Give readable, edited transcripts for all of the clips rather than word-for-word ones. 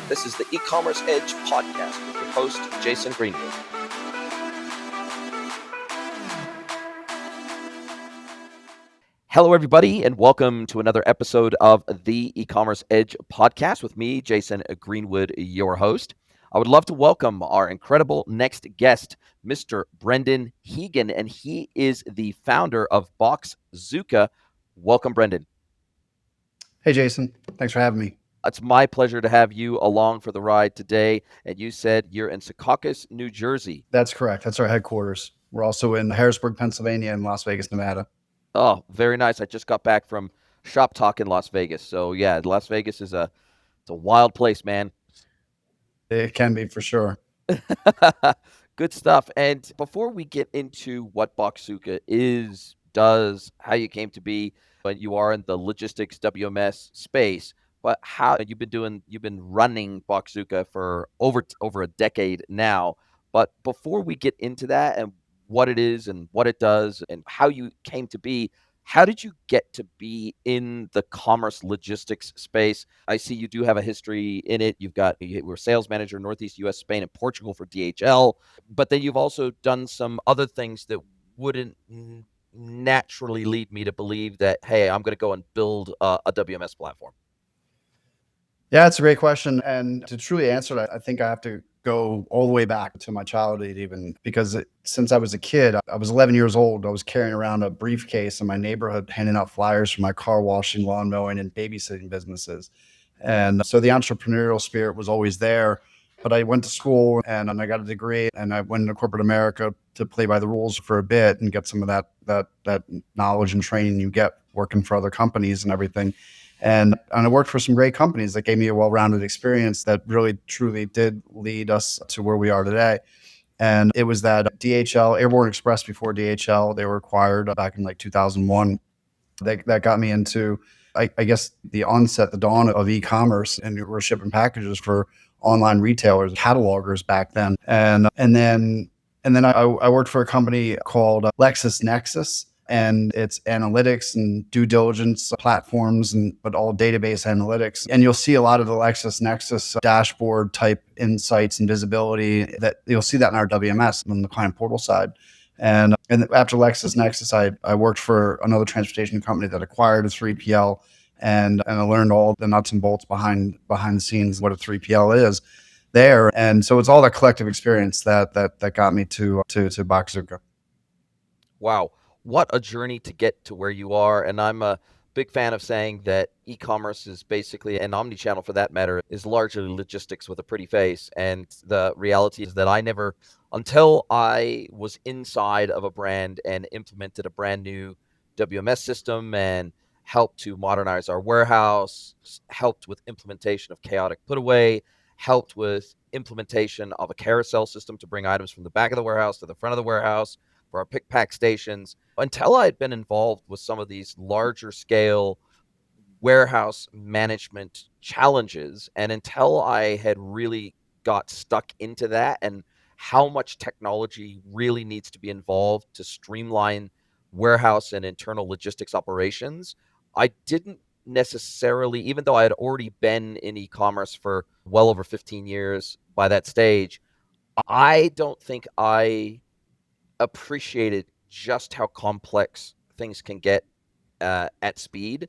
This is the E-Commerce Edge podcast with your host, Jason Greenwood. Hello, everybody, and welcome to another episode of the E-Commerce Edge podcast with me, Jason Greenwood, your host. I would love to welcome our incredible next guest, Mr. Brendan Heegan, and he is the founder of Boxzooka. Welcome, Brendan. Hey, Jason. Thanks for having me. It's my pleasure to have you along for the ride today. And you said you're in Secaucus, New Jersey. That's correct. That's our headquarters. We're also in Harrisburg, Pennsylvania, and Las Vegas, Nevada. Oh, very nice. I just got back from Shop Talk in Las Vegas. So yeah, Las Vegas is it's a wild place, man. It can be for sure. Good stuff. And before we get into what Boxzooka is, does, how you came to be, when you are in the logistics WMS space, but how you've been running Boxzooka for over a decade now. But before we get into that and what it is and what it does and how you came to be, how did you get to be in the commerce logistics space? I see you do have a history in it. You were sales manager, Northeast US, Spain, and Portugal for DHL, but then you've also done some other things that wouldn't naturally lead me to believe that, hey, I'm going to go and build a WMS platform. Yeah, it's a great question. And to truly answer it, I think I have to go all the way back to my childhood, even because since I was a kid, I was 11 years old. I was carrying around a briefcase in my neighborhood, handing out flyers for my car washing, lawn mowing, and babysitting businesses. And so the entrepreneurial spirit was always there. But I went to school and I got a degree and I went into corporate America to play by the rules for a bit and get some of that knowledge and training you get working for other companies and everything. And I worked for some great companies that gave me a well-rounded experience that really, truly did lead us to where we are today. And it was that DHL, Airborne Express before DHL, they were acquired back in like 2001. That got me into, I guess, the dawn of e-commerce, and we were shipping packages for online retailers, catalogers back then. And then I worked for a company called LexisNexis, and it's analytics and due diligence platforms, but all database analytics. And you'll see a lot of the LexisNexis dashboard type insights and visibility that you'll see that in our WMS on the client portal side. And after LexisNexis, I worked for another transportation company that acquired a 3PL, and I learned all the nuts and bolts behind the scenes, what a 3PL is there. And so it's all that collective experience that got me to Boxzooka. Wow. What a journey to get to where you are. And I'm a big fan of saying that e-commerce is basically, and omnichannel for that matter, is largely logistics with a pretty face. And the reality is that until I was inside of a brand and implemented a brand new WMS system and helped to modernize our warehouse, helped with implementation of chaotic put away, helped with implementation of a carousel system to bring items from the back of the warehouse to the front of the warehouse for our pick pack stations. Until I had been involved with some of these larger scale warehouse management challenges, and until I had really got stuck into that and how much technology really needs to be involved to streamline warehouse and internal logistics operations, I didn't necessarily, even though I had already been in e-commerce for well over 15 years by that stage, I don't think I appreciated just how complex things can get at speed.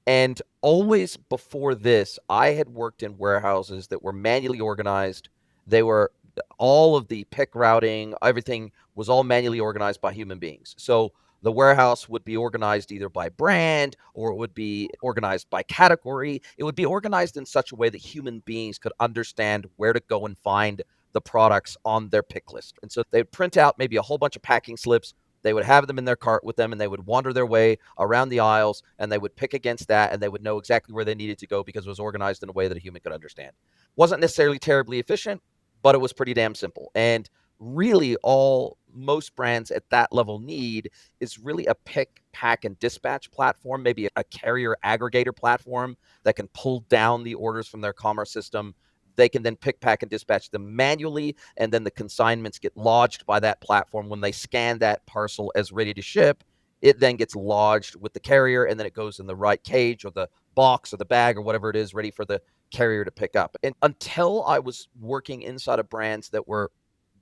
And always before this, I had worked in warehouses that were manually organized. They were all of the pick routing, everything was all manually organized by human beings. So the warehouse would be organized either by brand or it would be organized by category. It would be organized in such a way that human beings could understand where to go and find the products on their pick list. And so they'd print out maybe a whole bunch of packing slips. They would have them in their cart with them, and they would wander their way around the aisles, and they would pick against that, and they would know exactly where they needed to go because it was organized in a way that a human could understand. Wasn't necessarily terribly efficient, but it was pretty damn simple. And really all most brands at that level need is really a pick, pack, and dispatch platform, maybe a carrier aggregator platform that can pull down the orders from their commerce system. They can then pick, pack, and dispatch them manually, and then the consignments get lodged by that platform. When they scan that parcel as ready to ship, it then gets lodged with the carrier, and then it goes in the right cage or the box or the bag or whatever it is ready for the carrier to pick up. And until I was working inside of brands that were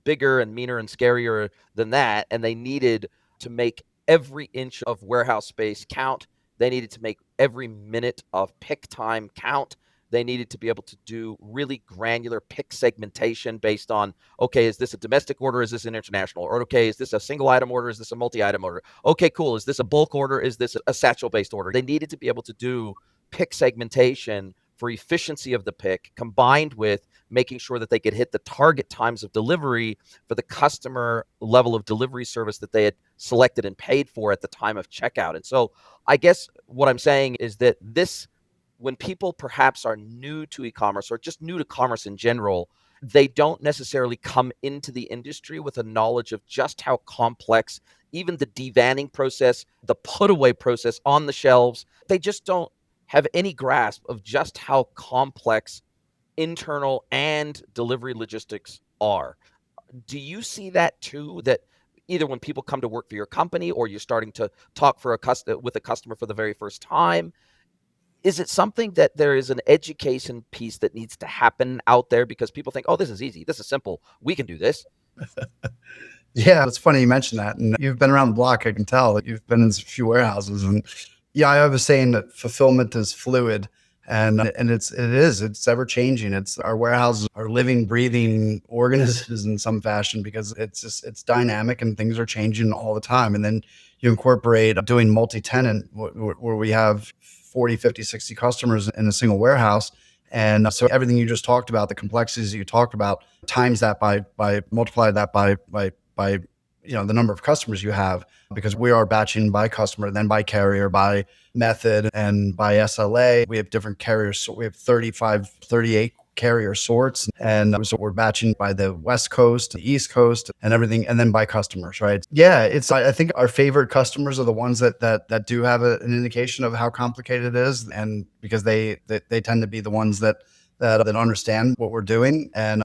bigger and meaner and scarier than that, and they needed to make every inch of warehouse space count. They needed to make every minute of pick time count. They needed to be able to do really granular pick segmentation based on, okay, is this a domestic order? Is this an international? Or, okay, is this a single item order? Is this a multi item order? Okay, cool. Is this a bulk order? Is this a satchel based order? They needed to be able to do pick segmentation for efficiency of the pick combined with making sure that they could hit the target times of delivery for the customer level of delivery service that they had selected and paid for at the time of checkout. And so I guess what I'm saying is that this, when people perhaps are new to e-commerce or just new to commerce in general, they don't necessarily come into the industry with a knowledge of just how complex even the devanning process, the put away process on the shelves, they just don't have any grasp of just how complex internal and delivery logistics are. Do you see that too? That either when people come to work for your company or you're starting to talk with a customer for the very first time, is it something that there is an education piece that needs to happen out there because people think, oh, this is easy, this is simple, we can do this? Yeah, it's funny you mentioned that. And you've been around the block. I can tell that you've been in a few warehouses. And yeah, I have a saying that fulfillment is fluid. And it's ever changing. It's our warehouses are living, breathing organisms in some fashion because it's dynamic and things are changing all the time. And then you incorporate doing multi-tenant where we have 40, 50, 60 customers in a single warehouse. And so everything you just talked about, the complexities that you talked about, times that by multiply that by the number of customers you have, because we are batching by customer, then by carrier, by method, and by SLA. We have different carriers. So we have 35, 38 carrier sorts. And so we're batching by the West Coast, the East Coast, and everything, and then by customers, right? Yeah, I think our favorite customers are the ones that do have an indication of how complicated it is. And because they tend to be the ones that understand what we're doing. And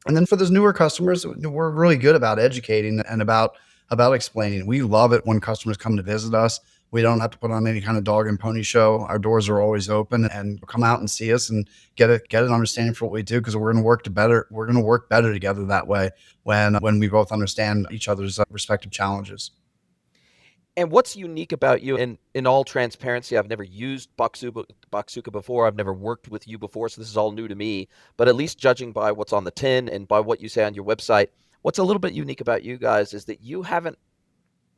then for those newer customers, we're really good about educating and about explaining. We love it when customers come to visit us. We don't have to put on any kind of dog and pony show. Our doors are always open, and come out and see us and get an understanding for what we do, because we're going to work to better. We're going to work better together that way when we both understand each other's respective challenges. And what's unique about you? And in all transparency, I've never used Boxzooka before. I've never worked with you before, so this is all new to me. But at least judging by what's on the tin and by what you say on your website, what's a little bit unique about you guys is that you haven't,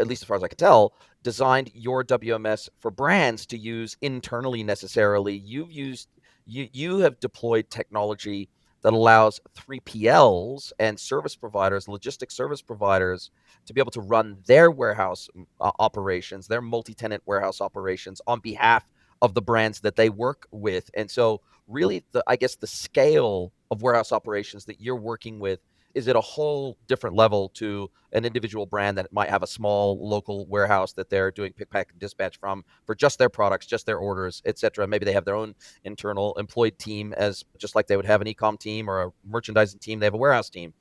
at least as far as I can tell, designed your WMS for brands to use internally necessarily. You have deployed technology that allows 3PLs and service providers, logistics service providers, to be able to run their warehouse operations, their multi-tenant warehouse operations on behalf of the brands that they work with. And so really I guess the scale of warehouse operations that you're working with is at a whole different level to an individual brand that might have a small local warehouse that they're doing pick, pack, and dispatch from for just their products, just their orders, etc. Maybe they have their own internal employed team, as just like they would have an e-com team or a merchandising team, they have a warehouse team.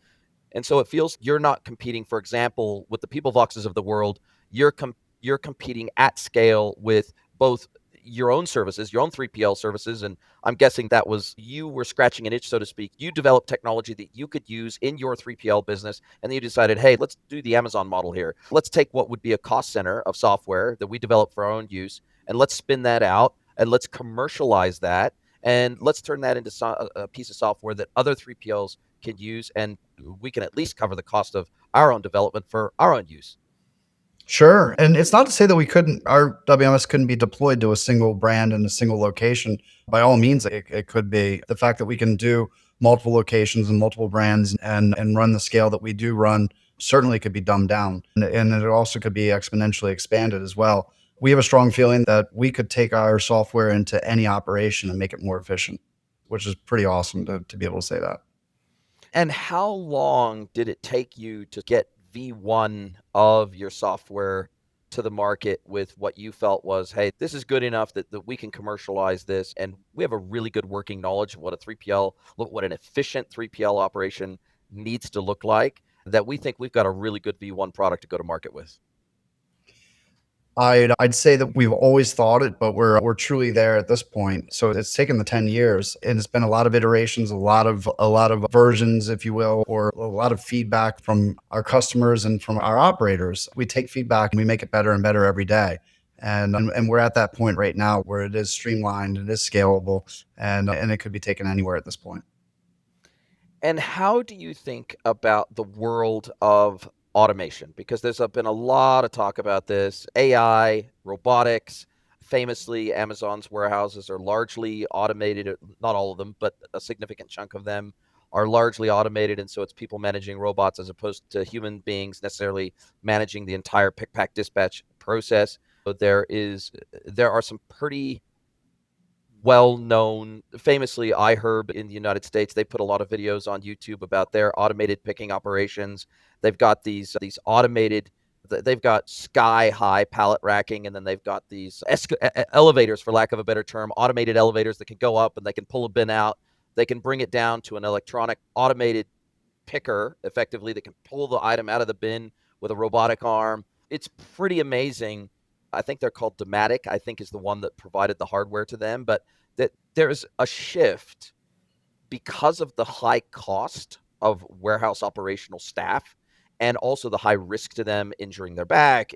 And so it feels you're not competing, for example, with the People Voxes of the world. You're competing at scale with both your own services, your own 3PL services. And I'm guessing that was, you were scratching an itch, so to speak. You developed technology that you could use in your 3PL business. And then you decided, hey, let's do the Amazon model here. Let's take what would be a cost center of software that we develop for our own use, and let's spin that out and let's commercialize that. And let's turn that into a piece of software that other 3PLs can use, and we can at least cover the cost of our own development for our own use. Sure. And it's not to say that our WMS couldn't be deployed to a single brand in a single location. By all means, it could be. The fact that we can do multiple locations and multiple brands and run the scale that we do run certainly could be dumbed down. And it also could be exponentially expanded as well. We have a strong feeling that we could take our software into any operation and make it more efficient, which is pretty awesome to be able to say that. And how long did it take you to get V1 of your software to the market with what you felt was, hey, this is good enough that we can commercialize this, and we have a really good working knowledge of what a 3PL, what an efficient 3PL operation needs to look like, that we think we've got a really good V1 product to go to market with? I'd say that we've always thought it, but we're truly there at this point. So it's taken the 10 years, and it's been a lot of iterations, a lot of versions, if you will, or a lot of feedback from our customers and from our operators. We take feedback and we make it better and better every day. And we're at that point right now where it is streamlined, it is scalable, and it could be taken anywhere at this point. And how do you think about the world of automation? Because there's been a lot of talk about this AI, robotics. Famously, Amazon's warehouses are largely automated, not all of them, but a significant chunk of them are largely automated. And so it's people managing robots as opposed to human beings necessarily managing the entire pick, pack, dispatch process. So there are some pretty well known, famously iHerb in the United States. They put a lot of videos on YouTube about their automated picking operations. They've got these automated. They've got sky high pallet racking, and then they've got these elevators, for lack of a better term, automated elevators that can go up and they can pull a bin out. They can bring it down to an electronic automated picker, effectively, that can pull the item out of the bin with a robotic arm. It's pretty amazing. I think they're called Dematic, I think is the one that provided the hardware to them. But that there's a shift because of the high cost of warehouse operational staff and also the high risk to them injuring their back,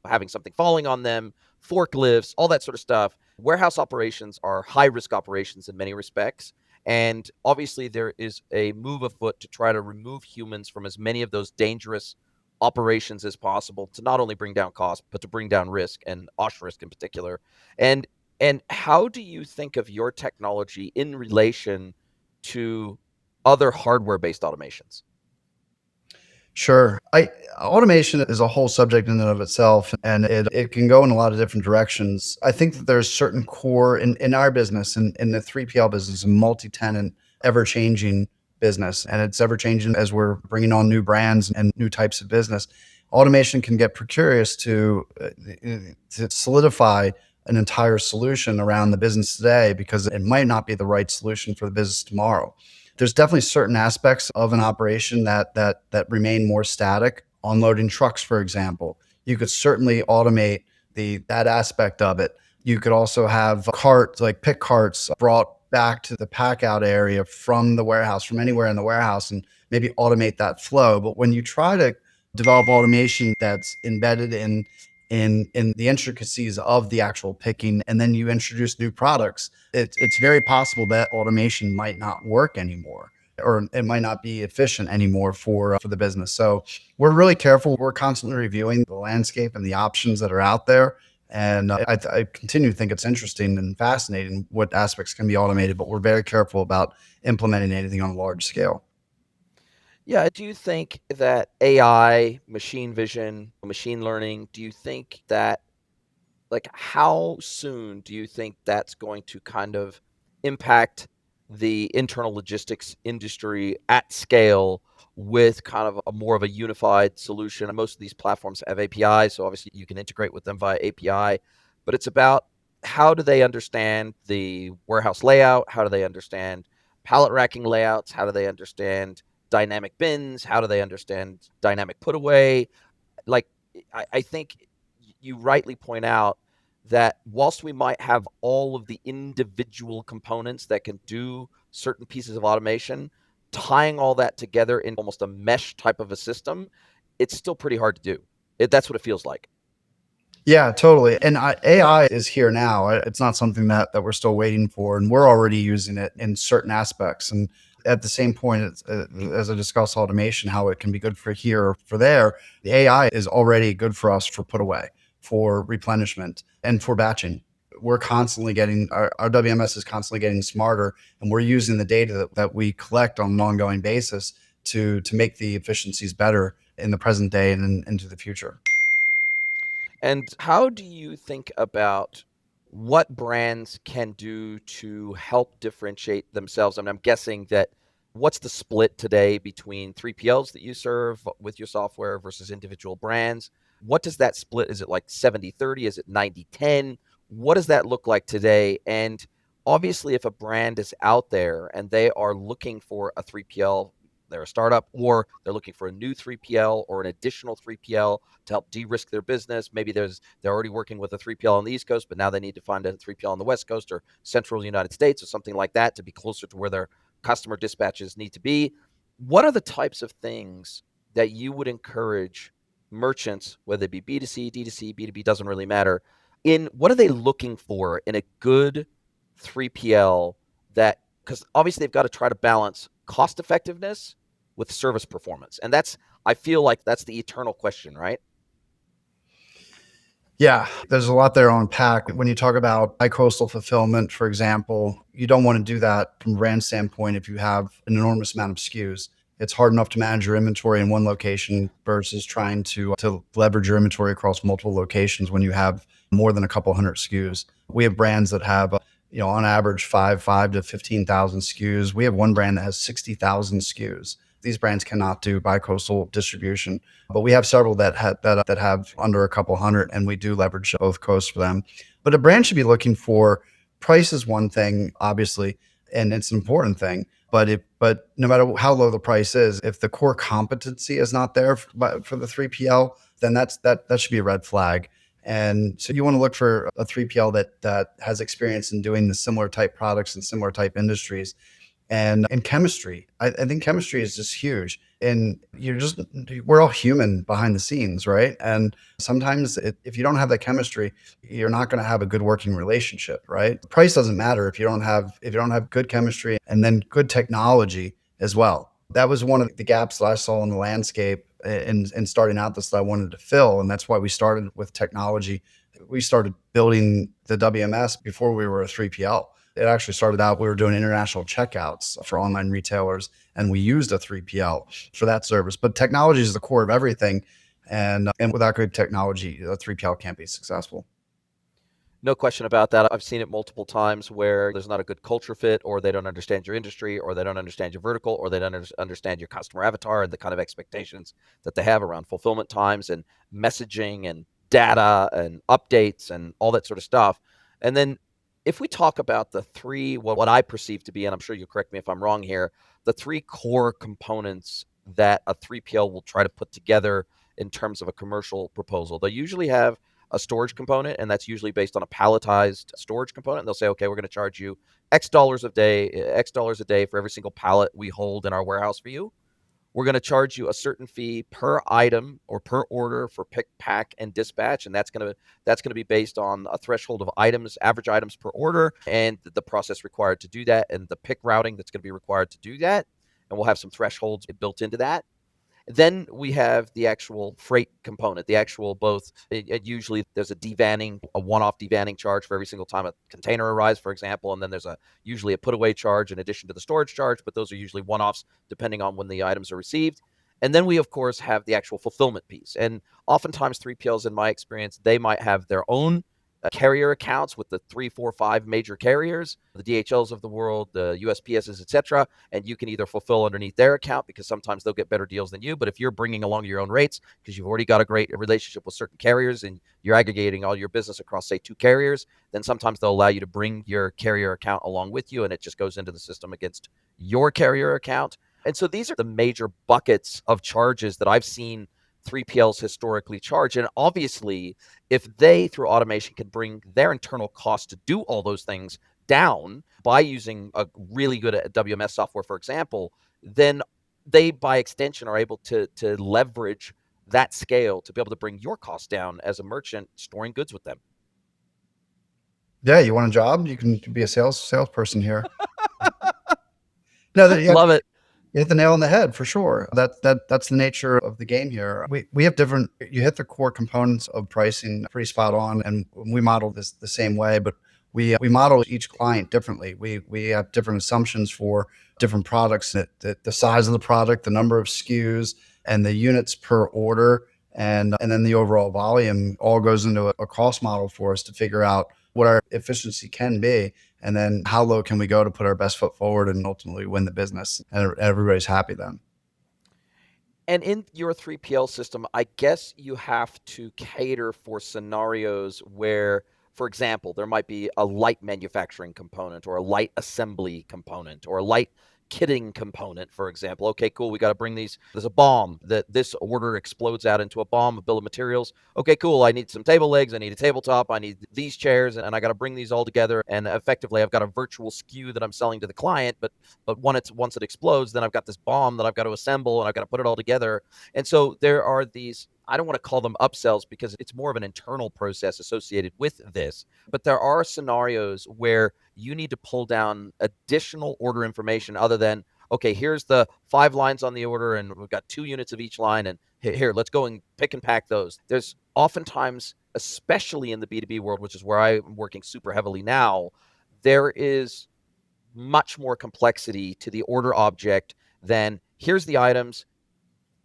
having something falling on them, forklifts, all that sort of stuff. Warehouse operations are high risk operations in many respects. And obviously, there is a move afoot to try to remove humans from as many of those dangerous operations as possible to not only bring down cost, but to bring down risk and OSH risk in particular. And and how do you think of your technology in relation to other hardware-based automations? Sure. I Automation is a whole subject in and of itself, and it can go in a lot of different directions. I think that there's certain core in our business, in the 3PL business, a multi-tenant, ever-changing business, and it's ever-changing as we're bringing on new brands and new types of business. Automation can get precarious to solidify an entire solution around the business today because it might not be the right solution for the business tomorrow. There's definitely certain aspects of an operation that remain more static. Unloading trucks, for example, you could certainly automate the that aspect of it. You could also have carts, like pick carts, brought back to the pack out area from the warehouse, from anywhere in the warehouse, and maybe automate that flow. But when you try to develop automation that's embedded in the intricacies of the actual picking, and then you introduce new products, it's very possible that automation might not work anymore, or it might not be efficient anymore for the business. So we're really careful. We're constantly reviewing the landscape and the options that are out there. And I continue to think it's interesting and fascinating what aspects can be automated, but we're very careful about implementing anything on a large scale. Yeah, do you think that AI, machine vision, machine learning, do you think that like how soon do you think that's going to kind of impact the internal logistics industry at scale with kind of a more of a unified solution? Most of these platforms have APIs, so obviously you can integrate with them via API, but it's about how do they understand the warehouse layout? How do they understand pallet racking layouts? How do they understand dynamic bins? How do they understand dynamic put away? Like I think you rightly point out that whilst we might have all of the individual components that can do certain pieces of automation, tying all that together in almost a mesh type of a system, it's still pretty hard to do. That's what it feels like. Yeah, totally. And AI is here now. It's not something that we're still waiting for, and we're already using it in certain aspects. And at the same point, as I discuss automation, how it can be good for here or for there, the AI is already good for us for put away, for replenishment, and for batching. We're constantly getting our WMS is constantly getting smarter, and we're using the data that we collect on an ongoing basis to make the efficiencies better in the present day and into the future. And how do you think about what brands can do to help differentiate themselves? I mean, I'm guessing that what's the split today between 3PLs that you serve with your software versus individual brands? What does that split? Is it like 70-30? Is it 90-10? What does that look like today? And obviously, if a brand is out there and they are looking for a 3PL they're a startup, or they're looking for a new 3PL or an additional 3PL to help de-risk their business. Maybe they're already working with a 3PL on the East Coast, but now they need to find a 3PL on the West Coast or central United States or something like that to be closer to where their customer dispatches need to be. What are the types of things that you would encourage merchants, whether it be B2C, D2C, B2B, doesn't really matter, in what are they looking for in a good 3PL that, because obviously they've got to try to balance cost effectiveness with service performance. And I feel like that's the eternal question, right? Yeah, there's a lot there to unpack. When you talk about bi-coastal fulfillment, for example, you don't want to do that from a brand standpoint if you have an enormous amount of SKUs. It's hard enough to manage your inventory in one location versus trying to leverage your inventory across multiple locations when you have more than a couple hundred SKUs. We have brands that have, on average, five to 15,000 SKUs. We have one brand that has 60,000 SKUs. These brands cannot do bi-coastal distribution, but we have several that have under a couple hundred, and we do leverage both coasts for them. But a brand should be looking for price is one thing, obviously, and it's an important thing. But no matter how low the price is, if the core competency is not there for the 3PL, then that should be a red flag. And so you want to look for a 3PL that has experience in doing the similar type products and similar type industries. And chemistry, I think chemistry is just huge. And we're all human behind the scenes, right? And sometimes if you don't have that chemistry, you're not going to have a good working relationship, right? Price doesn't matter if you don't have good chemistry and then good technology as well. That was one of the gaps that I saw in the landscape in starting out this that I wanted to fill, and that's why we started with technology. We started building the WMS before we were a 3PL. It actually started out, we were doing international checkouts for online retailers, and we used a 3PL for that service. But technology is the core of everything. And without good technology, a 3PL can't be successful. No question about that. I've seen it multiple times where there's not a good culture fit, or they don't understand your industry, or they don't understand your vertical, or they don't understand your customer avatar and the kind of expectations that they have around fulfillment times and messaging and data and updates and all that sort of stuff. And then if we talk about the three, what I perceive to be, and I'm sure you'll correct me if I'm wrong here, the three core components that a 3PL will try to put together in terms of a commercial proposal. They usually have a storage component, and that's usually based on a palletized storage component. And they'll say, okay, we're going to charge you X dollars a day for every single pallet we hold in our warehouse for you. We're going to charge you a certain fee per item or per order for pick, pack, and dispatch, and that's going to be based on a threshold of items, average items per order, and the process required to do that, and the pick routing that's going to be required to do that. And we'll have some thresholds built into that. Then we have the actual freight component, the actual both. Usually there's a one-off devanning charge for every single time a container arrives, for example, and then there's usually a put-away charge in addition to the storage charge, but those are usually one-offs depending on when the items are received. And then we, of course, have the actual fulfillment piece. And oftentimes 3PLs, in my experience, they might have their own carrier accounts with the 3, 4, 5 major carriers, the DHLs of the world, the USPSs, etc. And you can either fulfill underneath their account because sometimes they'll get better deals than you. But if you're bringing along your own rates because you've already got a great relationship with certain carriers and you're aggregating all your business across, say, 2 carriers, then sometimes they'll allow you to bring your carrier account along with you, and it just goes into the system against your carrier account. And so these are the major buckets of charges that I've seen 3PLs historically charge. And obviously, if they, through automation, can bring their internal cost to do all those things down by using a really good WMS software, for example, then they, by extension, are able to leverage that scale to be able to bring your costs down as a merchant storing goods with them. Yeah, you want a job? You can be a salesperson here. No, yeah, Love it. you hit the nail on the head for sure. That's the nature of the game here. We have different. You hit the core components of pricing pretty spot on, and we model this the same way. But we model each client differently. We have different assumptions for different products. That the size of the product, the number of SKUs, and the units per order, and then the overall volume all goes into a cost model for us to figure out what our efficiency can be, and then how low can we go to put our best foot forward and ultimately win the business, and everybody's happy then. And in your 3PL system, I guess you have to cater for scenarios where, for example, there might be a light manufacturing component or a light assembly component or a light kitting component, for example. Okay, cool. We got to bring these. There's a bomb that this order explodes out into a bomb, a bill of materials. Okay, cool. I need some table legs. I need a tabletop. I need these chairs, and I got to bring these all together. And effectively, I've got a virtual SKU that I'm selling to the client. But once it explodes, then I've got this bomb that I've got to assemble, and I've got to put it all together. And so there are these. I don't want to call them upsells because it's more of an internal process associated with this. But there are scenarios where you need to pull down additional order information other than, okay, here's the 5 lines on the order and we've got 2 units of each line, and here, let's go and pick and pack those. There's oftentimes, especially in the B2B world, which is where I'm working super heavily now, there is much more complexity to the order object than here's the items,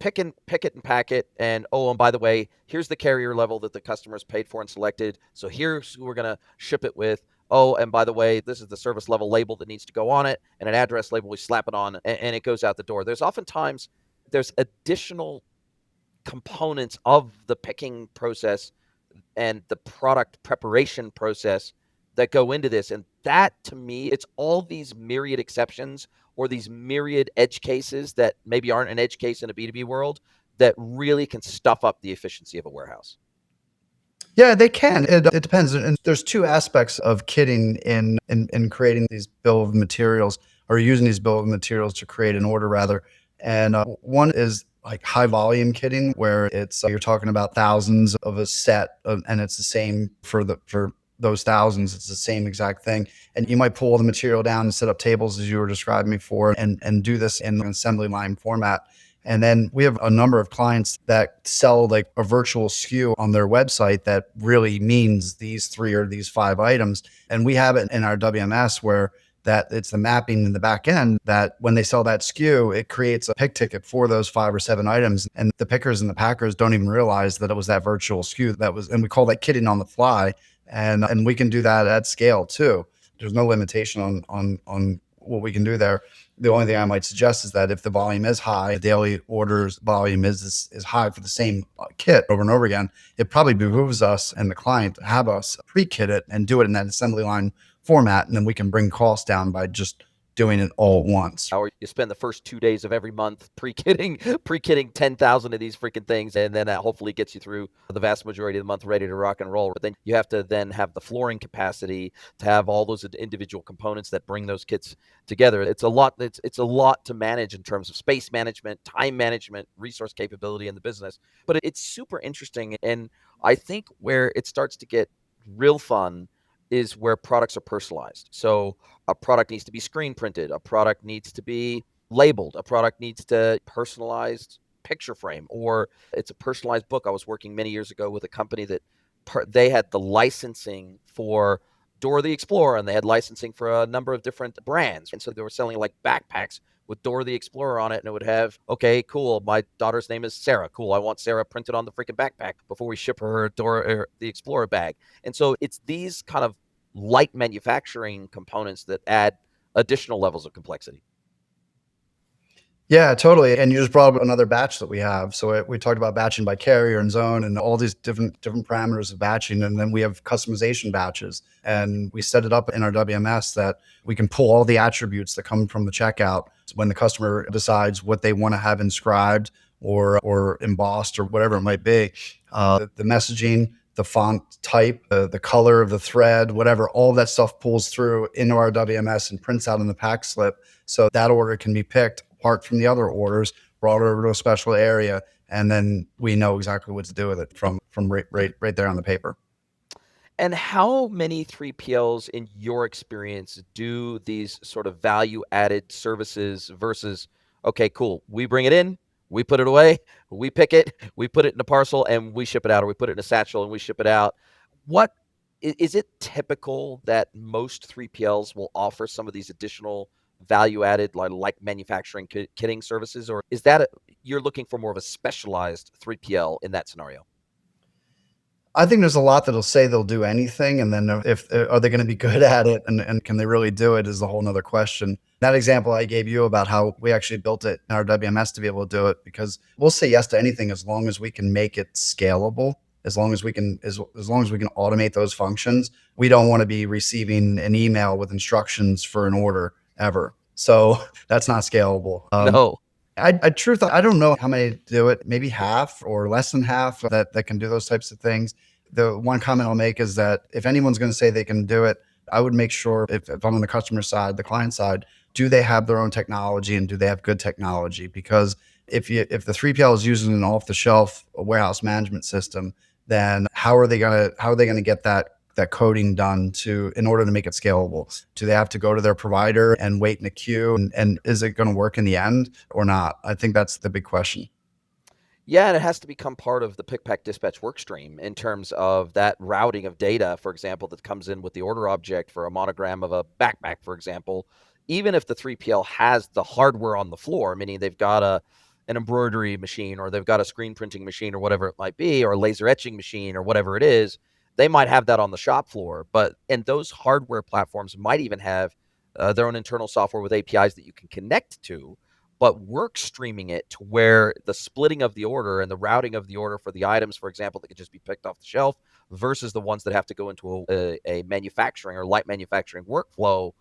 pick it and pack it, and oh, and by the way, here's the carrier level that the customer's paid for and selected, so here's who we're going to ship it with. Oh, and by the way, this is the service level label that needs to go on it, and an address label. We slap it on, and it goes out the door. There's additional components of the picking process and the product preparation process that go into this. And that, to me, it's all these myriad exceptions or these myriad edge cases that maybe aren't an edge case in a B2B world that really can stuff up the efficiency of a warehouse. Yeah, they can. It depends. And there's two aspects of kitting in creating these bill of materials, or using these bill of materials to create an order rather. And one is like high volume kitting, where it's you're talking about thousands of a set, and it's the same for those thousands. It's the same exact thing. And you might pull all the material down and set up tables as you were describing before, and do this in an assembly line format. And then we have a number of clients that sell like a virtual SKU on their website that really means these 3 or these 5 items. And we have it in our WMS where that it's the mapping in the back end that when they sell that SKU, it creates a pick ticket for those 5 or 7 items. And the pickers and the packers don't even realize that it was that virtual SKU and we call that kitting on the fly. And we can do that at scale too. There's no limitation on what we can do there. The only thing I might suggest is that if the volume is high, the daily orders volume is high for the same kit over and over again, it probably behooves us and the client to have us pre-kit it and do it in that assembly line format. And then we can bring costs down by just doing it all at once. Or you spend the first 2 days of every month pre-kitting 10,000 of these freaking things, and then that hopefully gets you through the vast majority of the month ready to rock and roll. But then you have to then have the flooring capacity to have all those individual components that bring those kits together. It's a lot. It's a lot to manage in terms of space management, time management, resource capability in the business. But it's super interesting, and I think where it starts to get real fun is where products are personalized. So a product needs to be screen printed, a product needs to be labeled, a product needs to personalized picture frame, or it's a personalized book. I was working many years ago with a company that they had the licensing for Dora the Explorer, and they had licensing for a number of different brands. And so they were selling like backpacks with Dora the Explorer on it, and it would have, okay, cool, my daughter's name is Sarah. Cool, I want Sarah printed on the freaking backpack before we ship her Dora the Explorer bag. And so it's these kind of light manufacturing components that add additional levels of complexity. Yeah, totally. And you just brought up another batch that we have. So we talked about batching by carrier and zone and all these different parameters of batching. And then we have customization batches. And we set it up in our WMS that we can pull all the attributes that come from the checkout when the customer decides what they want to have inscribed or embossed or whatever it might be. The messaging, the font type, the color of the thread, whatever, all that stuff pulls through into our WMS and prints out in the pack slip. So that order can be picked apart from the other orders, brought over to a special area, and then we know exactly what to do with it from right there on the paper. And how many 3PLs in your experience do these sort of value added services versus, okay, cool, we bring it in, we put it away, we pick it, we put it in a parcel and we ship it out, or we put it in a satchel and we ship it out? What is it typical that most 3PLs will offer some of these additional value added like manufacturing kitting services, or is that you're looking for more of a specialized 3PL in that scenario? I think there's a lot that'll say they'll do anything, and then if are they going to be good at it, and can they really do it is a whole nother question. That example I gave you about how we actually built it in our WMS to be able to do it, because we'll say yes to anything as long as we can make it scalable, as long as we can automate those functions. We don't want to be receiving an email with instructions for an order ever. So that's not scalable. No. I don't know how many do it, maybe half or less than half that can do those types of things. The one comment I'll make is that if anyone's going to say they can do it, I would make sure if I'm on the customer side, the client side, do they have their own technology and do they have good technology? Because if the 3PL is using an off the shelf warehouse management system, then how are they gonna get that coding done to in order to make it scalable? Do they have to go to their provider and wait in a queue? And is it going to work in the end or not? I think that's the big question. Yeah, and it has to become part of the pick, pack, dispatch work stream in terms of that routing of data, for example, that comes in with the order object for a monogram of a backpack, for example. Even if the 3PL has the hardware on the floor, meaning they've got an embroidery machine or they've got a screen printing machine or whatever it might be, or a laser etching machine or whatever it is, they might have that on the shop floor. And those hardware platforms might even have their own internal software with APIs that you can connect to, but work streaming it to where the splitting of the order and the routing of the order for the items, for example, that could just be picked off the shelf versus the ones that have to go into a manufacturing or light manufacturing workflow,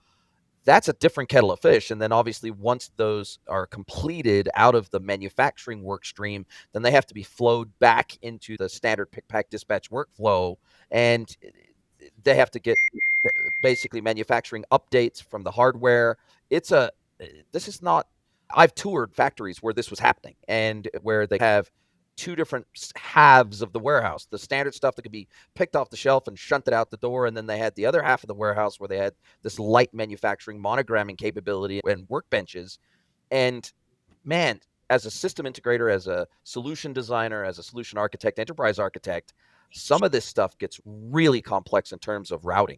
that's a different kettle of fish. And then obviously, once those are completed out of the manufacturing work stream, then they have to be flowed back into the standard pick, pack, dispatch workflow. And they have to get basically manufacturing updates from the hardware. It's a, this is not, I've toured factories where this was happening and where they have two different halves of the warehouse, the standard stuff that could be picked off the shelf and shunted out the door. And then they had the other half of the warehouse where they had this light manufacturing monogramming capability and workbenches. And man, as a system integrator, as a solution designer, as a solution architect, enterprise architect, some of this stuff gets really complex in terms of routing.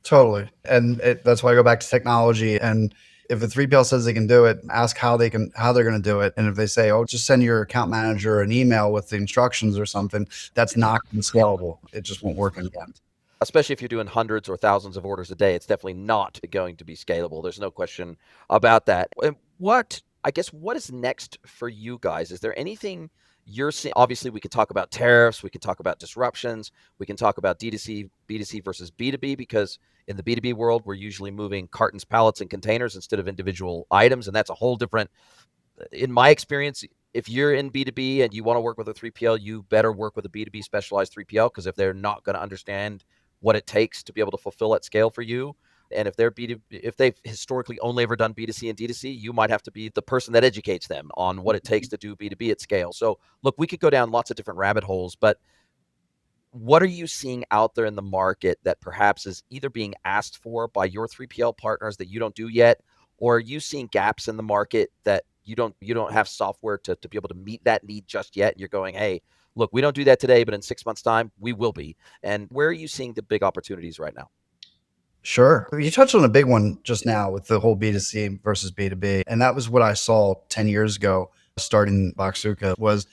Totally. And that's why I go back to technology. And if the 3PL says they can do it, ask how they're going to do it. And if they say, oh, just send your account manager an email with the instructions or something, that's not scalable. It just won't work in the end. Especially if you're doing hundreds or thousands of orders a day, it's definitely not going to be scalable. There's no question about that. And what is next for you guys? Is there anything you're seeing? Obviously, we could talk about tariffs, we can talk about disruptions, we can talk about D2C, B2C versus B2B, because in the B2B world, we're usually moving cartons, pallets, and containers instead of individual items. And that's a whole different, in my experience, if you're in B2B and you want to work with a 3PL, you better work with a B2B specialized 3PL, because if they're not going to understand what it takes to be able to fulfill at scale for you, and if if they've historically only ever done B2C and D2C, you might have to be the person that educates them on what it takes to do B2B at scale. So look, we could go down lots of different rabbit holes, but what are you seeing out there in the market that perhaps is either being asked for by your 3PL partners that you don't do yet, or are you seeing gaps in the market that you don't have software to be able to meet that need just yet? And you're going, hey, look, we don't do that today, but in 6 months' time, we will be. And where are you seeing the big opportunities right now? Sure. You touched on a big one just now with the whole B2C versus B2B. And that was what I saw 10 years ago starting Boxzooka was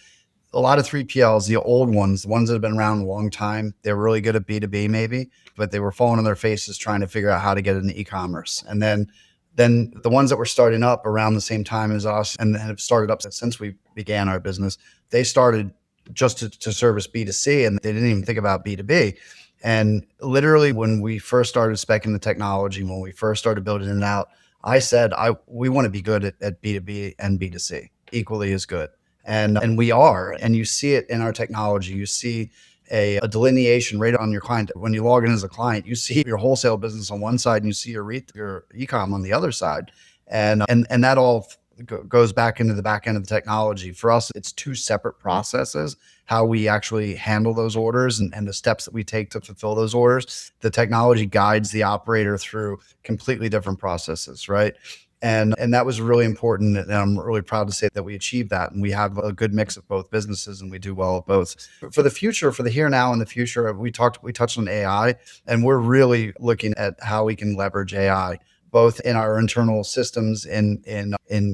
a lot of 3PLs, the old ones, the ones that have been around a long time, they're really good at B2B maybe, but they were falling on their faces trying to figure out how to get into e-commerce. And then the ones that were starting up around the same time as us and have started up since we began our business, they started just to service B2C and they didn't even think about B2B. And literally when we first started speccing the technology, when we first started building it out, I said, we want to be good at B2B and B2C equally as good. And we are, and you see it in our technology. You see a delineation right on your client. When you log in as a client, you see your wholesale business on one side and you see your e-com on the other side. And that all goes back into the back end of the technology. For us, it's two separate processes, how we actually handle those orders and the steps that we take to fulfill those orders. The technology guides the operator through completely different processes, right? And that was really important. And I'm really proud to say that we achieved that. And we have a good mix of both businesses and we do well at both. For the future, for the here now and the future, we touched on AI, and we're really looking at how we can leverage AI both in our internal systems in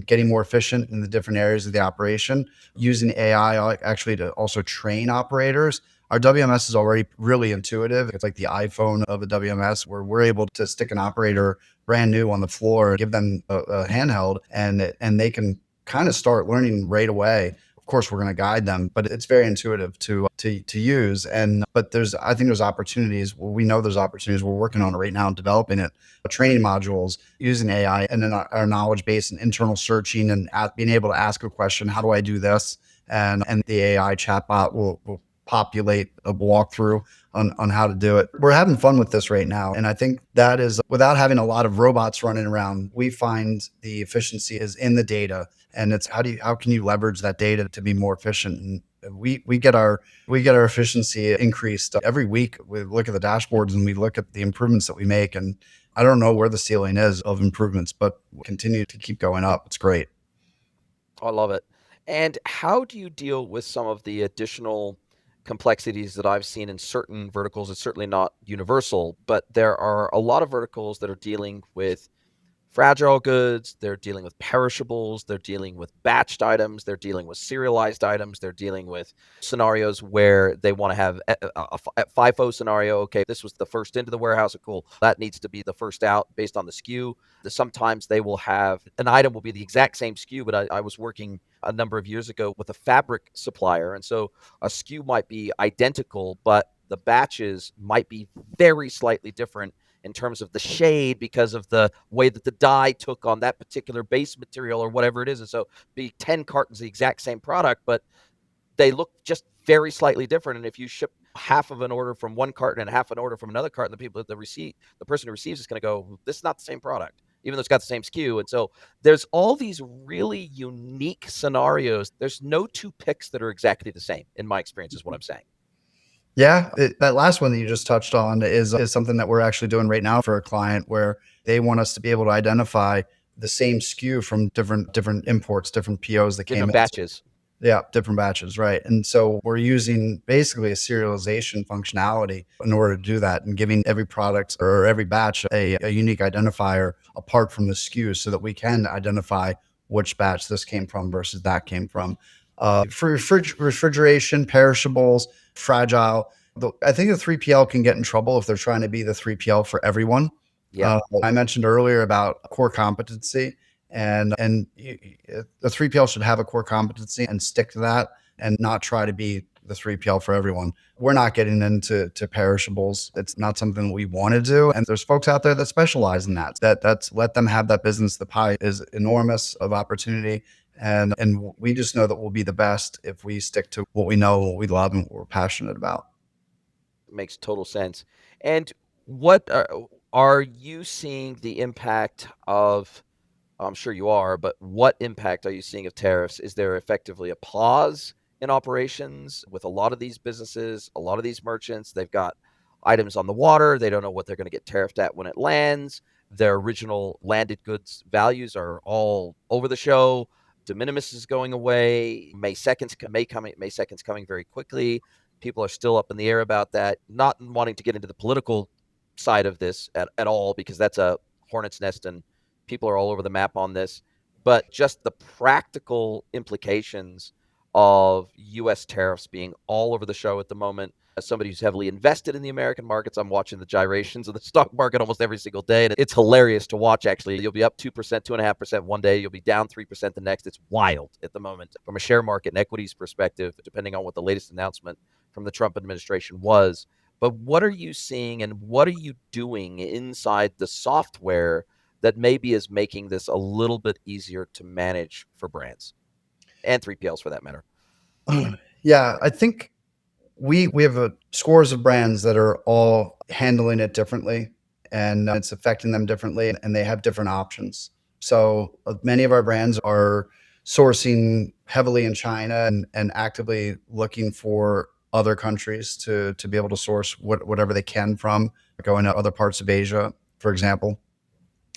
getting more efficient in the different areas of the operation, using AI actually to also train operators. Our WMS is already really intuitive. It's like the iPhone of a WMS, where we're able to stick an operator brand new on the floor, give them a handheld, and they can kind of start learning right away Of course, we're going to guide them, but it's very intuitive to use. But I think there's opportunities. Well, we know there's opportunities. We're working on it right now, developing it, training modules using AI, and then our knowledge base and internal searching and being able to ask a question. How do I do this? And the AI chatbot will populate a walkthrough on how to do it. We're having fun with this right now. And I think that is, without having a lot of robots running around, we find the efficiency is in the data. And it's how can you leverage that data to be more efficient? And we get our efficiency increased every week. We look at the dashboards and we look at the improvements that we make. And I don't know where the ceiling is of improvements, but we'll continue to keep going up. It's great. I love it. And how do you deal with some of the additional complexities that I've seen in certain verticals? It's certainly not universal, but there are a lot of verticals that are dealing with fragile goods, they're dealing with perishables, they're dealing with batched items, they're dealing with serialized items, they're dealing with scenarios where they want to have a FIFO scenario. Okay, this was the first into the warehouse. Cool. That needs to be the first out based on the SKU. Sometimes they will have an item will be the exact same SKU, but I was working a number of years ago with a fabric supplier. And so a SKU might be identical, but the batches might be very slightly different in terms of the shade because of the way that the dye took on that particular base material or whatever it is. And so be 10 cartons the exact same product, but they look just very slightly different. And if you ship half of an order from one carton and half an order from another carton, the person who receives is going to go, this is not the same product, even though it's got the same SKU. And so there's all these really unique scenarios. There's no two picks that are exactly the same, in my experience, is what I'm saying. Yeah, that last one that you just touched on is something that we're actually doing right now for a client where they want us to be able to identify the same SKU from different imports, different POs that came Different in. batches. Yeah, different batches, right. And so we're using basically a serialization functionality in order to do that and giving every product or every batch a unique identifier apart from the SKU so that we can identify which batch this came from versus that came from. For refrigeration, perishables, fragile, I think the 3PL can get in trouble if they're trying to be the 3PL for everyone. Yeah. I mentioned earlier about core competency, and the 3PL should have a core competency and stick to that and not try to be the 3PL for everyone. We're not getting into perishables. It's not something we want to do. And there's folks out there that specialize in that. That's let them have that business. The pie is enormous of opportunity. And we just know that we'll be the best if we stick to what we know, what we love, and what we're passionate about. Makes total sense. And what are you seeing the impact of? I'm sure you are, but what impact are you seeing of tariffs? Is there effectively a pause in operations with a lot of these businesses, a lot of these merchants? They've got items on the water. They don't know what they're going to get tariffed at when it lands. Their original landed goods values are all over the show. De minimis is going away. May 2nd's coming very quickly. People are still up in the air about that, not wanting to get into the political side of this at all, because that's a hornet's nest and people are all over the map on this. But just the practical implications of U.S. tariffs being all over the show at the moment. As somebody who's heavily invested in the American markets, I'm watching the gyrations of the stock market almost every single day. And it's hilarious to watch, actually. You'll be up 2%, 2.5% one day. You'll be down 3% the next. It's wild at the moment from a share market and equities perspective, depending on what the latest announcement from the Trump administration was. But what are you seeing and what are you doing inside the software that maybe is making this a little bit easier to manage for brands and 3PLs for that matter? Yeah, I think we have scores of brands that are all handling it differently, and it's affecting them differently, and they have different options. So many of our brands are sourcing heavily in China and actively looking for other countries to be able to source whatever they can from, going to other parts of Asia, for example.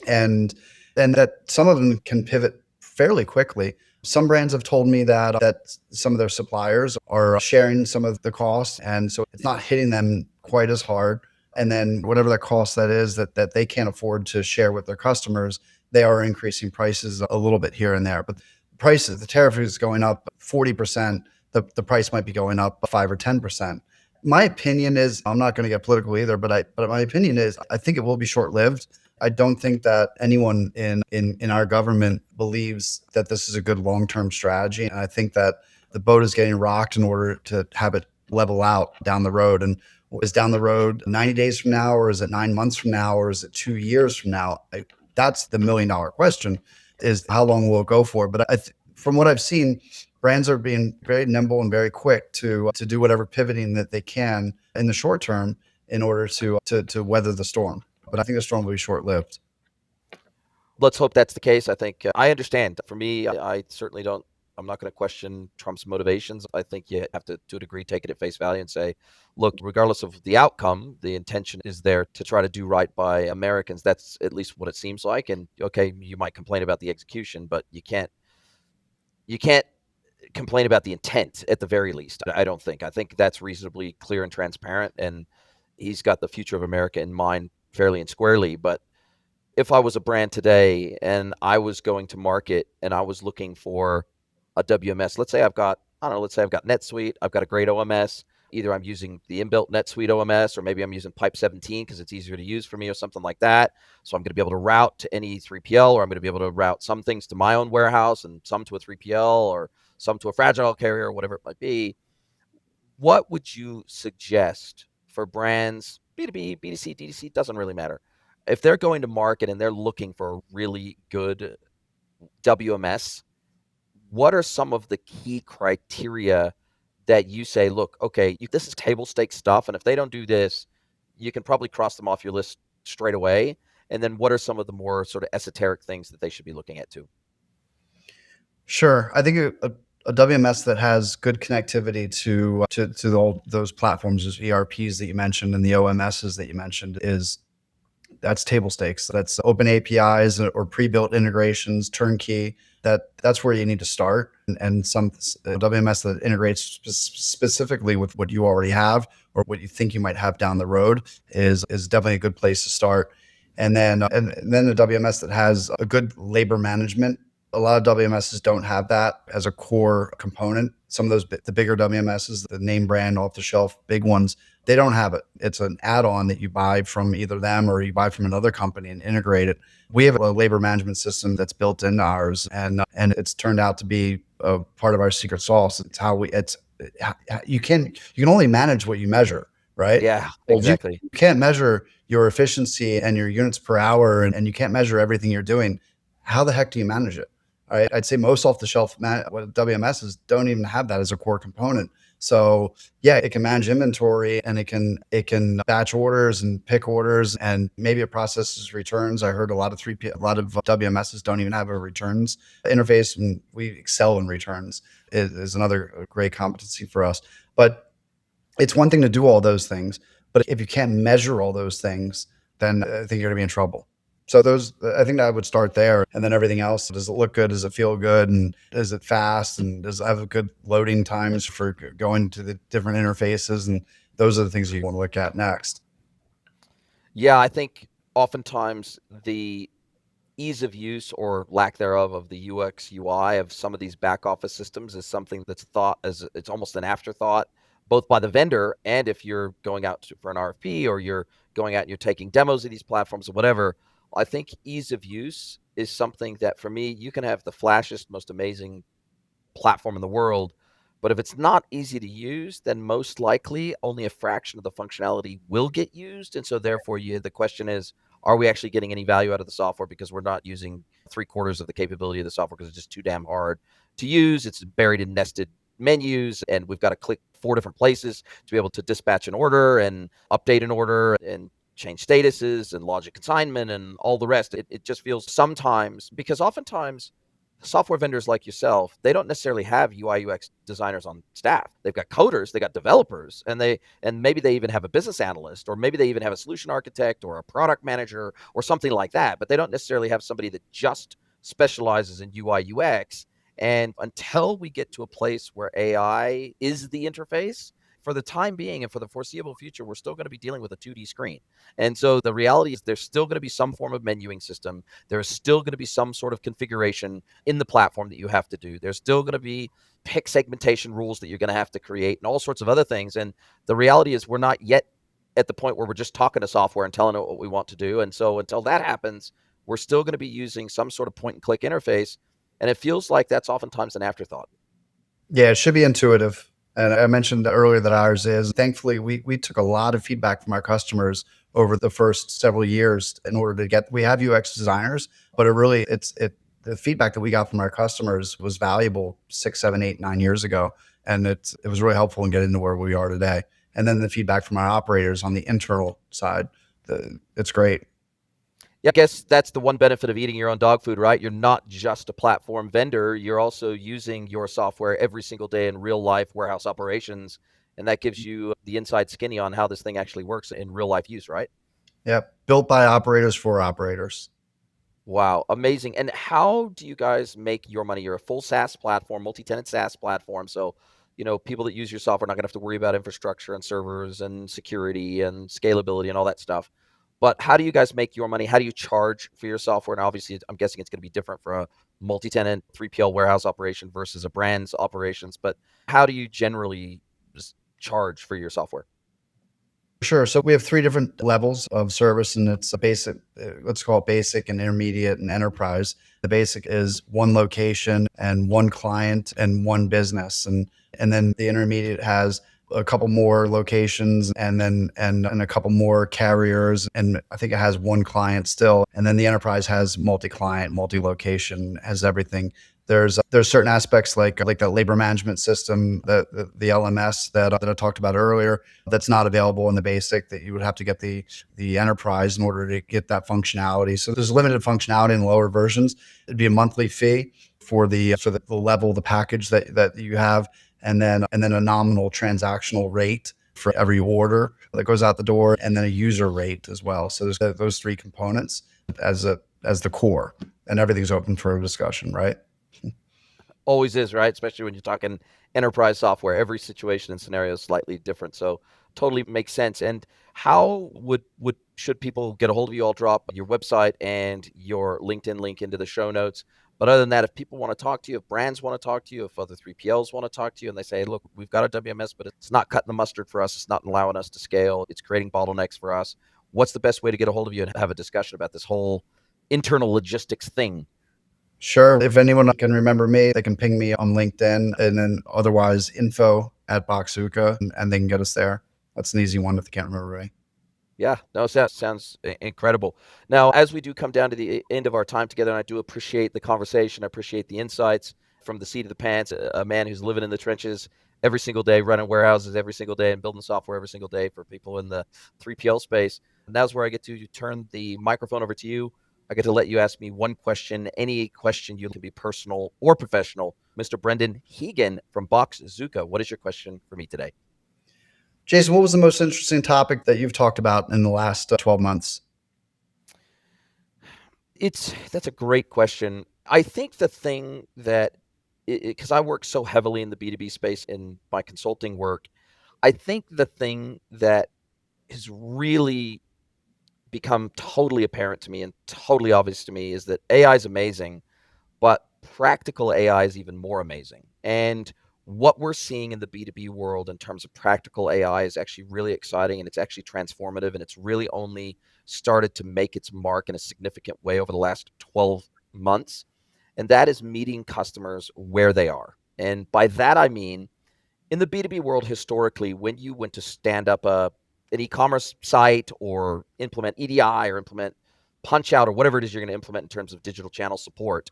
And then that some of them can pivot fairly quickly. Some brands have told me that some of their suppliers are sharing some of the costs, and so it's not hitting them quite as hard. And then whatever the cost that is that they can't afford to share with their customers, they are increasing prices a little bit here and there. But the tariff is going up 40%. The price might be going up 5 or 10%. My opinion is, I'm not going to get political either, but my opinion is I think it will be short lived. I don't think that anyone in our government believes that this is a good long-term strategy. And I think that the boat is getting rocked in order to have it level out down the road. And is down the road 90 days from now, or is it 9 months from now, or is it 2 years from now? That's the $1 million question, is how long will it go for? But from what I've seen, brands are being very nimble and very quick to do whatever pivoting that they can in the short term in order to weather the storm. But I think the storm will be short lived. Let's hope that's the case. I think I understand. For me, I certainly don't. I'm not going to question Trump's motivations. I think you have to a degree, take it at face value and say, look, regardless of the outcome, the intention is there to try to do right by Americans. That's at least what it seems like. And okay, you might complain about the execution, but you can't complain about the intent at the very least. I don't think. I think that's reasonably clear and transparent, and he's got the future of America in mind fairly and squarely. But if I was a brand today and I was going to market and I was looking for a WMS, let's say I've got, I don't know, let's say I've got NetSuite, I've got a great OMS. Either I'm using the inbuilt NetSuite OMS, or maybe I'm using Pipe 17 because it's easier to use for me or something like that. So I'm going to be able to route to any 3PL, or I'm going to be able to route some things to my own warehouse and some to a 3PL, or some to a fragile carrier, or whatever it might be. What would you suggest for brands, B2B, B2C, D2C, doesn't really matter. If they're going to market and they're looking for a really good WMS, what are some of the key criteria that you say, look, okay, this is table stakes stuff, and if they don't do this, you can probably cross them off your list straight away? And then what are some of the more sort of esoteric things that they should be looking at too? Sure, I think a WMS that has good connectivity to all those platforms, those ERPs that you mentioned and the OMSs that you mentioned, that's table stakes. That's open APIs or pre-built integrations, turnkey. That's where you need to start. And some WMS that integrates specifically with what you already have or what you think you might have down the road is definitely a good place to start. And then the WMS that has a good labor management. A lot of WMSs don't have that as a core component. Some of those, the bigger WMSs, the name brand, off the shelf, big ones, they don't have it. It's an add-on that you buy from either them or you buy from another company and integrate it. We have a labor management system that's built into ours, and it's turned out to be a part of our secret sauce. It's how you can only manage what you measure, right? Yeah, Well, if you exactly. can't measure your efficiency and your units per hour, and you can't measure everything you're doing, how the heck do you manage it? All right, I'd say most off-the-shelf WMSs don't even have that as a core component. So yeah, it can manage inventory and it can batch orders and pick orders, and maybe it processes returns. I heard a lot of WMSs don't even have a returns interface, and we excel in returns. Is another great competency for us. But it's one thing to do all those things, but if you can't measure all those things, then I think you're going to be in trouble. So I think that I would start there, and then everything else. Does it look good? Does it feel good? And is it fast? And does it have good loading times for going to the different interfaces? And those are the things you want to look at next. Yeah, I think oftentimes the ease of use or lack thereof of the UX UI of some of these back office systems is something that's thought as it's almost an afterthought, both by the vendor and if you're going out for an RFP or you're going out and you're taking demos of these platforms or whatever. I think ease of use is something that for me, you can have the flashiest, most amazing platform in the world. But if it's not easy to use, then most likely only a fraction of the functionality will get used. And so therefore the question is, are we actually getting any value out of the software because we're not using three-quarters of the capability of the software because it's just too damn hard to use? It's buried in nested menus, and we've got to click 4 different places to be able to dispatch an order and update an order and change statuses and logic consignment and all the rest. It just feels sometimes, because oftentimes software vendors like yourself, they don't necessarily have UI UX designers on staff. They've got coders, they got developers, and maybe they even have a business analyst, or maybe they even have a solution architect or a product manager or something like that. But they don't necessarily have somebody that just specializes in UI UX. And until we get to a place where AI is the interface, for the time being and for the foreseeable future, we're still going to be dealing with a 2D screen. And so the reality is there's still going to be some form of menuing system. There's still going to be some sort of configuration in the platform that you have to do. There's still going to be pick segmentation rules that you're going to have to create and all sorts of other things. And the reality is we're not yet at the point where we're just talking to software and telling it what we want to do. And so until that happens, we're still going to be using some sort of point and click interface. And it feels like that's oftentimes an afterthought. Yeah, it should be intuitive. And I mentioned earlier that ours is. Thankfully, we took a lot of feedback from our customers over the first several years in order to get. We have UX designers, but it really it's it the feedback that we got from our customers was valuable 6, 7, 8, 9 years ago, and it was really helpful in getting to where we are today. And then the feedback from our operators on the internal side, it's great. Yeah, I guess that's the one benefit of eating your own dog food, right? You're not just a platform vendor, you're also using your software every single day in real life warehouse operations. And that gives you the inside skinny on how this thing actually works in real life use, right? Yep, built by operators for operators. Wow, amazing. And how do you guys make your money? You're a full SaaS platform, multi-tenant SaaS platform. So, people that use your software are not going to have to worry about infrastructure and servers and security and scalability and all that stuff. But how do you guys make your money? How do you charge for your software? And obviously, I'm guessing it's going to be different for a multi-tenant 3PL warehouse operation versus a brand's operations. But how do you generally just charge for your software? Sure. So we have three different levels of service, and it's a basic, let's call it basic and intermediate and enterprise. The basic is one location and one client and one business. And then the intermediate has a couple more locations and a couple more carriers. And I think it has one client still. And then the enterprise has multi-client, multi-location, has everything. There's certain aspects like the labor management system, the LMS that I talked about earlier, that's not available in the basic, that you would have to get the enterprise in order to get that functionality. So there's limited functionality in lower versions. It'd be a monthly fee for the level, the package that you have, and then a nominal transactional rate for every order that goes out the door, and then a user rate as well. So there's those three components as the core, and everything's open for discussion, right? Always is, right? Especially when you're talking enterprise software. Every situation and scenario is slightly different. So totally makes sense. And how would should people get a hold of you? I'll drop your website and your LinkedIn link into the show notes. But other than that, if people want to talk to you, if brands want to talk to you, if other 3PLs want to talk to you and they say, look, we've got a WMS, but it's not cutting the mustard for us, it's not allowing us to scale, it's creating bottlenecks for us. What's the best way to get a hold of you and have a discussion about this whole internal logistics thing? Sure. If anyone can remember me, they can ping me on LinkedIn, and then otherwise info@Boxzooka, and they can get us there. That's an easy one if they can't remember me. Yeah, no, sounds incredible. Now, as we do come down to the end of our time together, and I do appreciate the conversation, I appreciate the insights from the seat of the pants, a man who's living in the trenches every single day, running warehouses every single day, and building software every single day for people in the 3PL space. And that's where I get to turn the microphone over to you. I get to let you ask me one question, any question. You can be personal or professional. Mr. Brendan Heegan from Boxzooka, what is your question for me today? Jason, what was the most interesting topic that you've talked about in the last 12 months? That's a great question. I think the thing that, because I work so heavily in the B2B space in my consulting work, I think the thing that has really become totally apparent to me and totally obvious to me is that AI is amazing, but practical AI is even more amazing. And what we're seeing in the B2B world in terms of practical AI is actually really exciting, and it's actually transformative, and it's really only started to make its mark in a significant way over the last 12 months. And that is meeting customers where they are. And by that, I mean, in the B2B world, historically, when you went to stand up an e-commerce site or implement EDI or implement punch out or whatever it is you're going to implement in terms of digital channel support,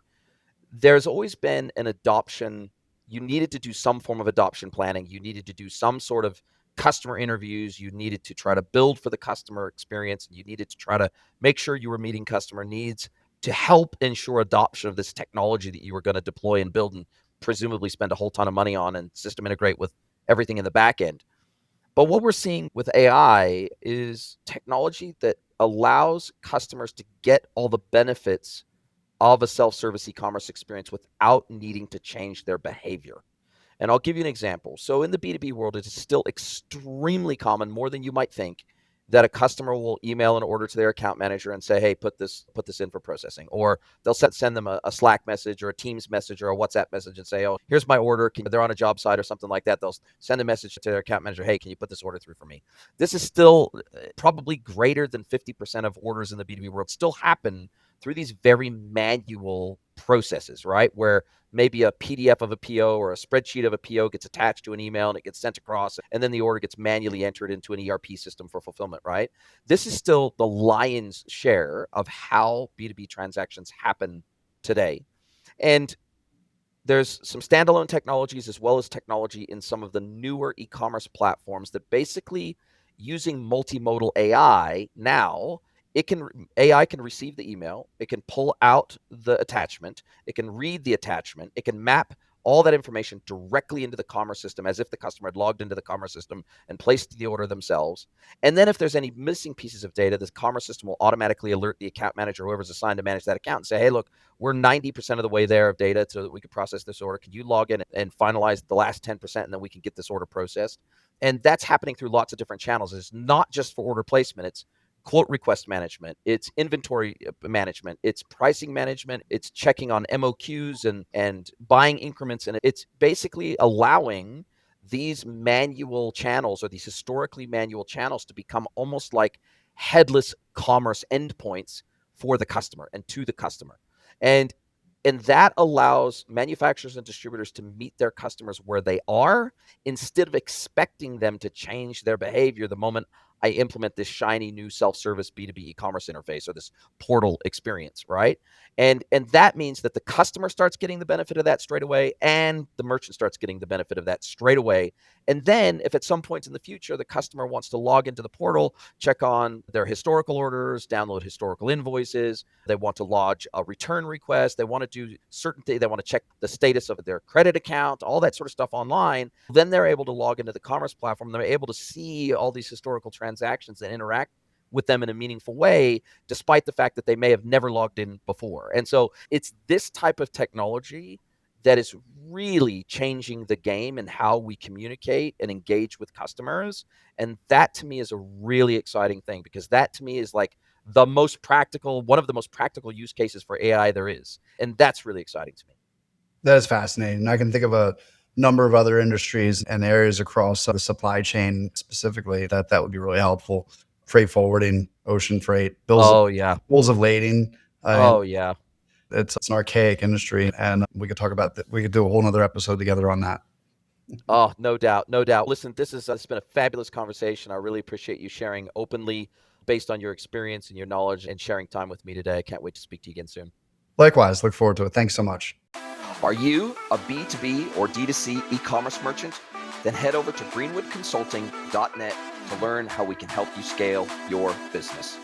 there's always been an adoption. You needed to do some form of adoption planning. You needed to do some sort of customer interviews. You needed to try to build for the customer experience. You needed to try to make sure you were meeting customer needs to help ensure adoption of this technology that you were going to deploy and build and presumably spend a whole ton of money on and system integrate with everything in the back end. But what we're seeing with AI is technology that allows customers to get all the benefits of a self-service e-commerce experience without needing to change their behavior. And I'll give you an example. So in the B2B world, it is still extremely common, more than you might think, that a customer will email an order to their account manager and say, hey, put this in for processing. Or they'll send them a Slack message or a Teams message or a WhatsApp message and say, oh, here's my order. They're on a job site or something like that. They'll send a message to their account manager, hey, can you put this order through for me? This is still probably greater than 50% of orders in the B2B world still happen through these very manual processes, right? Where maybe a PDF of a PO or a spreadsheet of a PO gets attached to an email and it gets sent across, and then the order gets manually entered into an ERP system for fulfillment, right? This is still the lion's share of how B2B transactions happen today. And there's some standalone technologies as well as technology in some of the newer e-commerce platforms that basically, using multimodal AI now, AI can receive the email, it can pull out the attachment, it can read the attachment, it can map all that information directly into the commerce system as if the customer had logged into the commerce system and placed the order themselves. And then if there's any missing pieces of data, the commerce system will automatically alert the account manager, whoever's assigned to manage that account, and say, hey, look, we're 90% of the way there of data so that we can process this order. Can you log in and finalize the last 10%, and then we can get this order processed? And that's happening through lots of different channels. It's not just for order placement. It's quote request management, it's inventory management, it's pricing management, it's checking on MOQs and buying increments. And it's basically allowing these manual channels, or these historically manual channels, to become almost like headless commerce endpoints for the customer and to the customer. And that allows manufacturers and distributors to meet their customers where they are, instead of expecting them to change their behavior the moment I implement this shiny new self-service B2B e-commerce interface or this portal experience, right? And that means that the customer starts getting the benefit of that straight away, and the merchant starts getting the benefit of that straight away. And then if at some point in the future the customer wants to log into the portal, check on their historical orders, download historical invoices, they want to lodge a return request, they want to do certain things, they want to check the status of their credit account, all that sort of stuff online, then they're able to log into the commerce platform. They're able to see all these historical transactions and interact with them in a meaningful way, despite the fact that they may have never logged in before. And so it's this type of technology that is really changing the game and how we communicate and engage with customers. And that to me is a really exciting thing, because that to me is like the most practical, one of the most practical use cases for AI there is. And that's really exciting to me. That is fascinating. I can think of a number of other industries and areas across the supply chain specifically that would be really helpful. Freight forwarding, ocean freight, Oh yeah. bills of lading. Oh yeah. It's an archaic industry, and we could talk about that. We could do a whole nother episode together on that. Oh, no doubt, no doubt. Listen, this has been a fabulous conversation. I really appreciate you sharing openly based on your experience and your knowledge and sharing time with me today. I can't wait to speak to you again soon. Likewise, look forward to it. Thanks so much. Are you a B2B or D2C e-commerce merchant? Then head over to greenwoodconsulting.net to learn how we can help you scale your business.